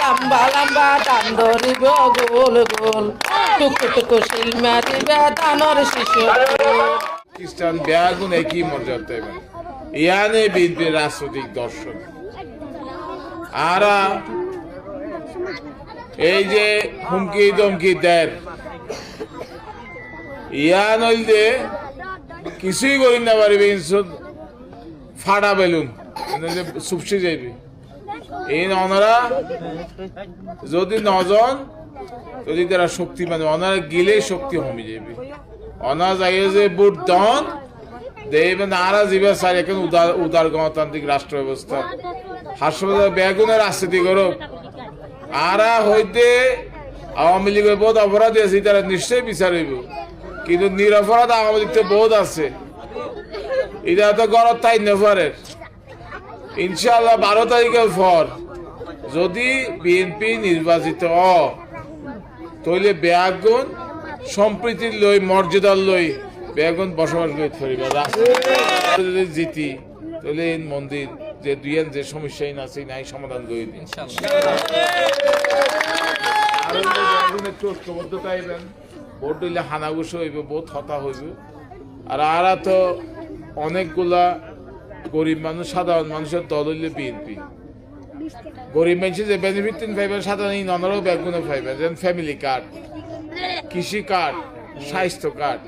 লম্বা লম্বা দান ধরিব গোল গোল টুকু টুকু শিল মারিবে দানর শিশু খ্রিস্টান বেয়াগুন একই মর্যাদা ইয়ানে বিএনপির রাজনৈতিক দর্শন আর এই যে হুমকি দমকি দেন ইয়ান হইলে কিছুই করি না পারবে ফাটা বেলুন চুপসে যাইবে এই ওনারা যদি নজন যদি তারা শক্তি মানে ওনারা গিলে শক্তি কমে যাবে ওনারা যাই যে ভোট দন দেবেন আরা যাবে স্যার এখন উদার গণতান্ত্রিক রাষ্ট্র ব্যবস্থা হাসপাতাল বেগুনের রাজনীতি করো আরা হইতে আওয়ামী লীগের বহুত অপরাধী আছে তারা নিশ্চয়ই বিচার হইব কিন্তু নিরপরাধ আওয়ামী লীগ তো বহুত আছে এটা তো গরত তাই নেফারের ইনশাআল্লাহ 12 তারিখের পর যদি বিএনপি নির্বাচিত তইলে বেয়াগুন সম্প্রীতির লই মর্যাদার লই বেয়াগুন বসবাস করতে পারিবে যদি জিতি তাহলে এই মন্দির যে দুইয়ের যে সমস্যাই আছে নাই সমাধান করে দিন ঐক্যবদ্ধতা আইবেন ভোট দিলে হানাগুসো হইব বহুত হতা হইব আর আরা তো অনেকগুলা গরিব মানুষ সাধারণ মানুষের দল হইলে বিএনপি গরিব মানুষের যে বেনিফিট পাইবেন সাধারণ ননরাও ব্যাগুনে পাইবেন যেন ফ্যামিলি কার্ড কৃষি কার্ড স্বাস্থ্য কার্ড